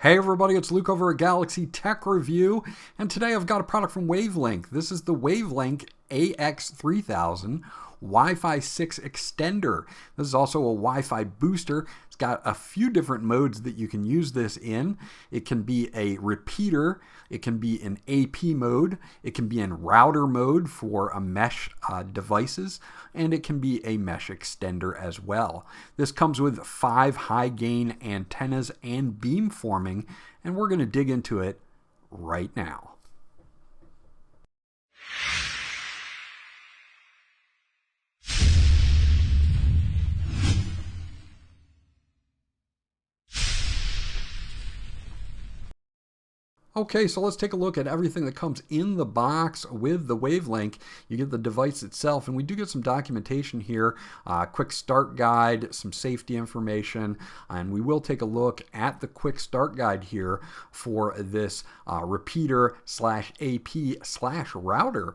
Hey everybody, it's Luke over at Galaxy Tech Review, and today I've got a product from WAVLINK. This is the WAVLINK AX3000 Wi-Fi6 Extender. This is also a Wi-Fi booster. It's got a few different modes that you can use this in. It can be a repeater, it can be in AP mode, it can be in router mode for a mesh devices, and it can be a mesh extender as well. This comes with 5 high gain antennas and beamforming, and we're going to dig into it right now. Okay, so let's take a look at everything that comes in the box with the WAVLINK. You get the device itself, and we do get some documentation here, quick start guide, some safety information, and we will take a look at the quick start guide here for this repeater slash AP slash router.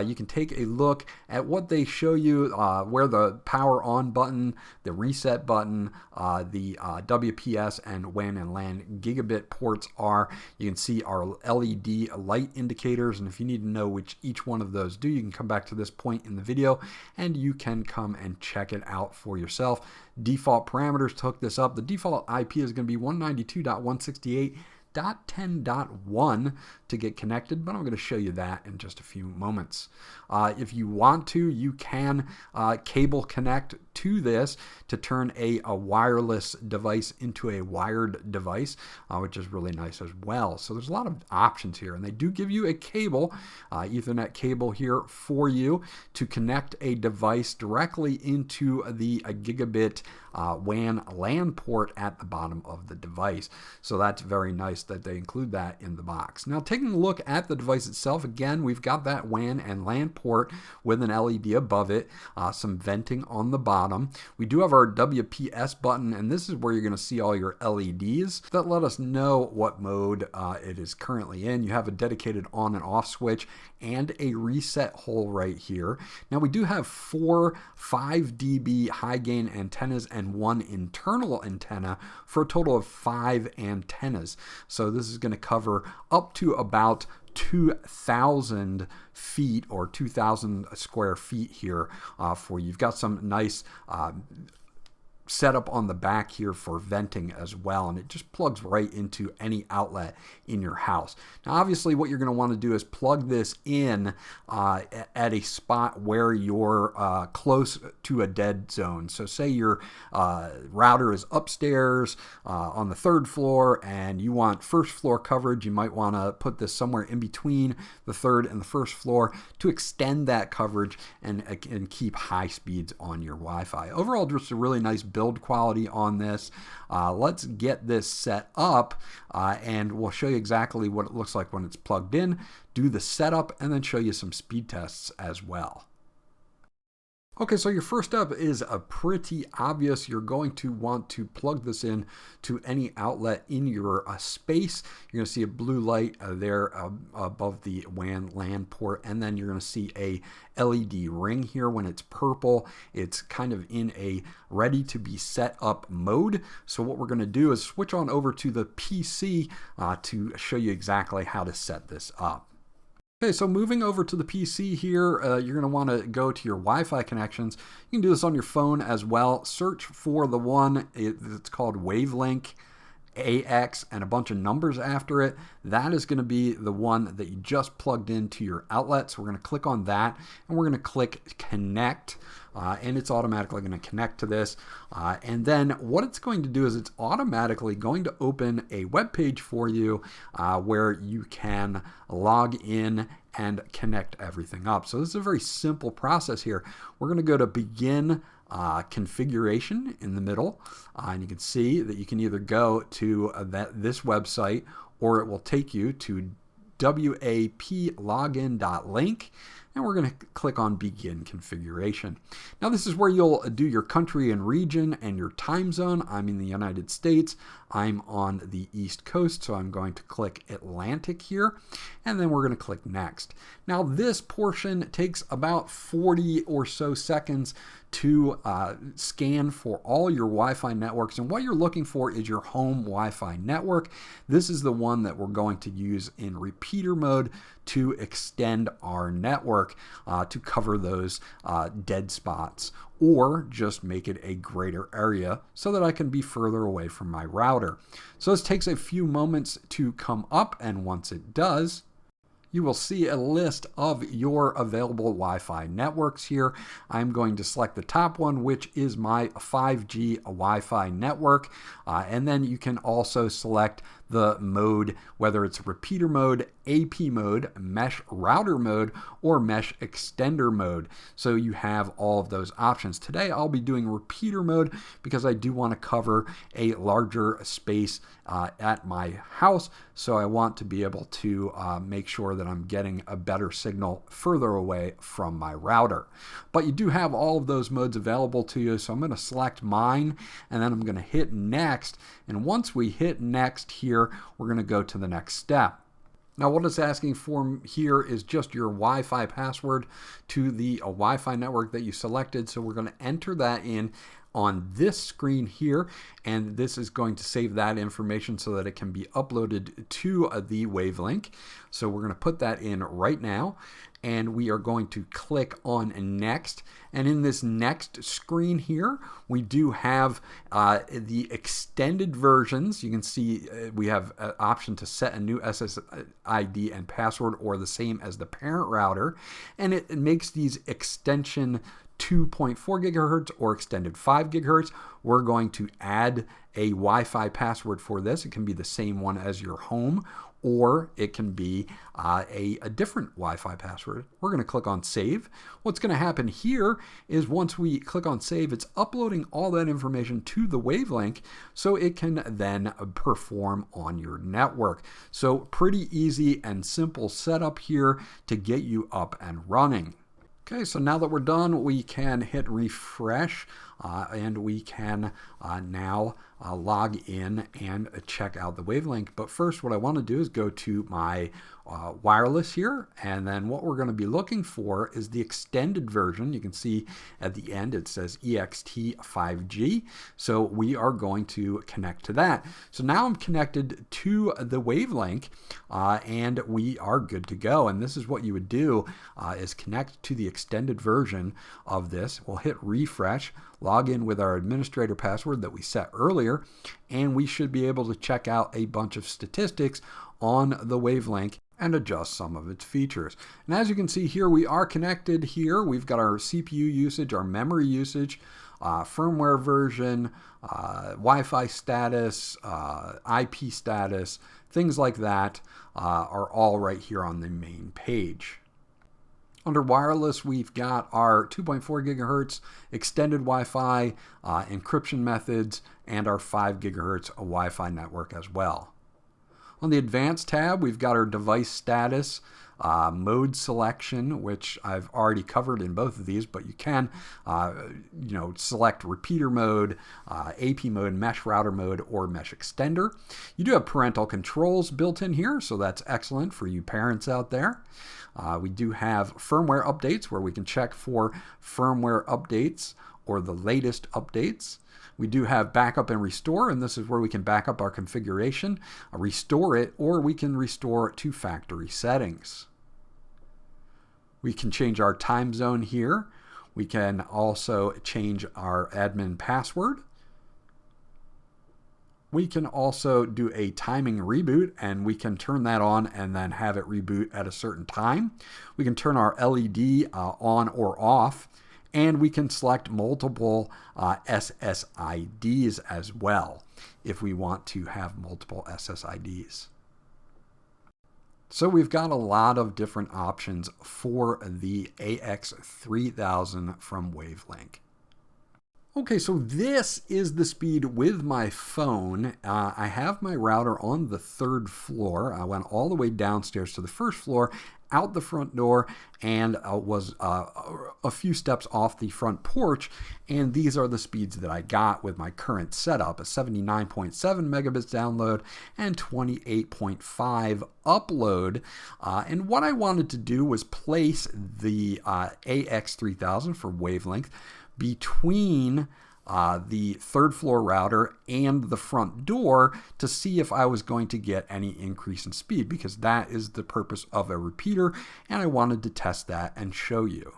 You can take a look at what they show you, where the power on button, the reset button, the WPS and WAN and LAN gigabit ports are. You can see our LED light indicators, and if you need to know which each one of those do, you can come back to this point in the video and you can come and check it out for yourself. Default parameters to hook this up. The default IP is going to be 192.168.10.1 to get connected, but I'm going to show you that in just a few moments. If you want to, you can cable connect to this to turn a wireless device into a wired device, which is really nice as well. So there's a lot of options here, and they do give you a cable, Ethernet cable here for you to connect a device directly into the gigabit WAN LAN port at the bottom of the device. So that's very nice that they include that in the box. Now, taking a look at the device itself, again, we've got that WAN and LAN port with an LED above it, some venting on the bottom. We do have our WPS button, and this is where you're going to see all your LEDs that let us know what mode it is currently in. You have a dedicated on and off switch and a reset hole right here. Now, we do have 4 5 dB high gain antennas and 1 internal antenna for a total of 5 antennas. So this is going to cover up to about 2,000 feet or 2,000 square feet here for you. You've got some nice setup on the back here for venting as well, and it just plugs right into any outlet in your house. Now, obviously, what you're going to want to do is plug this in at a spot where you're close to a dead zone. So say your router is upstairs on the 3rd floor and you want 1st floor coverage. You might want to put this somewhere in between the 3rd and the 1st floor to extend that coverage and keep high speeds on your Wi-Fi. Overall, just a really nice build quality on this. Let's get this set up and we'll show you exactly what it looks like when it's plugged in, do the setup, and then show you some speed tests as well. Okay, so your first step is pretty obvious. You're going to want to plug this in to any outlet in your space. You're going to see a blue light there above the WAN LAN port, and then you're going to see a LED ring here. When it's purple, it's kind of in a ready to be set up mode. So what we're going to do is switch on over to the PC to show you exactly how to set this up. Okay, so moving over to the PC here, you're going to want to go to your Wi-Fi connections. You can do this on your phone as well. Search for the one, it's called WAVLINK AX and a bunch of numbers after it. That is going to be the one that you just plugged into your outlet. So we're going to click on that and we're going to click connect. And it's automatically going to connect to this. And then what it's going to do is it's automatically going to open a web page for you where you can log in and connect everything up. So this is a very simple process here. We're going to go to begin configuration in the middle, and you can see that you can either go to this website or it will take you to waplogin.link. and we're going to click on Begin Configuration. Now this is where you'll do your country and region and your time zone. I'm in the United States. I'm on the East Coast, so I'm going to click Atlantic here, and then we're going to click Next. Now this portion takes about 40 or so seconds to scan for all your Wi-Fi networks, and what you're looking for is your home Wi-Fi network. This is the one that we're going to use in repeater mode to extend our network to cover those dead spots, or just make it a greater area so that I can be further away from my router. So this takes a few moments to come up, and once it does, you will see a list of your available Wi-Fi networks here. I'm going to select the top one, which is my 5G Wi-Fi network. And then you can also select the mode, whether it's repeater mode, AP mode, mesh router mode, or mesh extender mode. So you have all of those options. Today I'll be doing repeater mode because I do want to cover a larger space at my house. So I want to be able to make sure that I'm getting a better signal further away from my router. But you do have all of those modes available to you. So I'm going to select mine, and then I'm going to hit Next. And once we hit Next here, we're going to go to the next step. Now what it's asking for here is just your Wi-Fi password to the Wi-Fi network that you selected. So we're going to enter that in on this screen here, and this is going to save that information so that it can be uploaded to the WAVLINK. So we're going to put that in right now, and we are going to click on Next. And in this next screen here, we do have the extended versions. You can see we have an option to set a new SSID and password, or the same as the parent router, and it makes these extension 2.4 gigahertz or extended 5 gigahertz. We're going to add a Wi-Fi password for this. It can be the same one as your home, or it can be a different Wi-Fi password. We're going to click on Save. What's going to happen here is once we click on Save, it's uploading all that information to the WAVLINK so it can then perform on your network. So pretty easy and simple setup here to get you up and running. Okay, so now that we're done, we can hit refresh and we can now log in and check out the WAVLINK. But first, what I want to do is go to my wireless here, and then what we're going to be looking for is the extended version. You can see at the end it says EXT 5G, so we are going to connect to that. So now I'm connected to the WAVLINK, and we are good to go. And this is what you would do is connect to the extended version of this. We'll hit refresh, log in with our administrator password that we set earlier, and we should be able to check out a bunch of statistics on the WAVLINK and adjust some of its features. And as you can see here, we are connected here. We've got our CPU usage, our memory usage, firmware version, Wi-Fi status, IP status, things like that are all right here on the main page. Under wireless, we've got our 2.4 gigahertz extended Wi-Fi, encryption methods, and our 5 gigahertz Wi-Fi network as well. On the advanced tab, we've got our device status, mode selection, which I've already covered in both of these, but you can select repeater mode, AP mode, mesh router mode, or mesh extender. You do have parental controls built in here, so that's excellent for you parents out there. We do have firmware updates where we can check for firmware updates or the latest updates. We do have backup and restore, and this is where we can back up our configuration, restore it, or we can restore it to factory settings. We can change our time zone here. We can also change our admin password. We can also do a timing reboot, and we can turn that on and then have it reboot at a certain time. We can turn our LED on or off, and we can select multiple SSIDs as well if we want to have multiple SSIDs. So we've got a lot of different options for the AX3000 from WAVLINK. Okay, so this is the speed with my phone. I have my router on the 3rd floor. I went all the way downstairs to the 1st floor, out the front door, and was a few steps off the front porch. And these are the speeds that I got with my current setup: a 79.7 megabits download and 28.5 upload. And what I wanted to do was place the AX3000 for WAVLINK between the 3rd floor router and the front door to see if I was going to get any increase in speed, because that is the purpose of a repeater, and I wanted to test that and show you.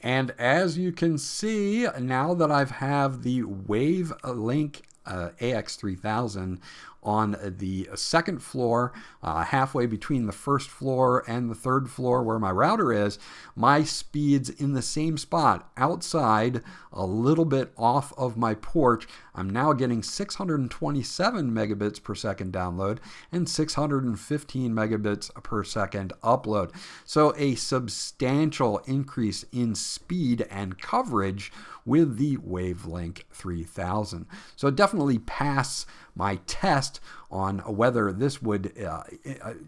And as you can see, now that I have the WAVLINK AX3000 on the 2nd floor, halfway between the 1st floor and the 3rd floor where my router is, my speed's in the same spot outside, a little bit off of my porch. I'm now getting 627 megabits per second download and 615 megabits per second upload. So a substantial increase in speed and coverage with the WAVLINK 3000. So it definitely passed my test on whether this would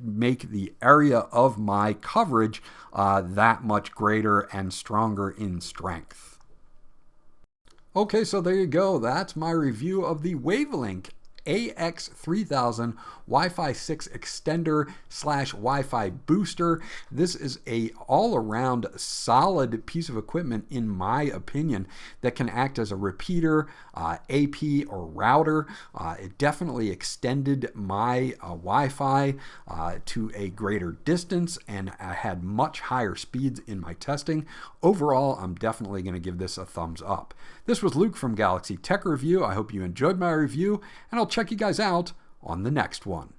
make the area of my coverage that much greater and stronger in strength. Okay, so there you go. That's my review of the WAVLINK AX3000 Wi-Fi 6 extender / Wi-Fi booster. This is a all-around solid piece of equipment, in my opinion, that can act as a repeater, AP, or router. It definitely extended my Wi-Fi to a greater distance, and I had much higher speeds in my testing. Overall, I'm definitely going to give this a thumbs up. This was Luke from Galaxy Tech Review. I hope you enjoyed my review, and I'll check you guys out on the next one.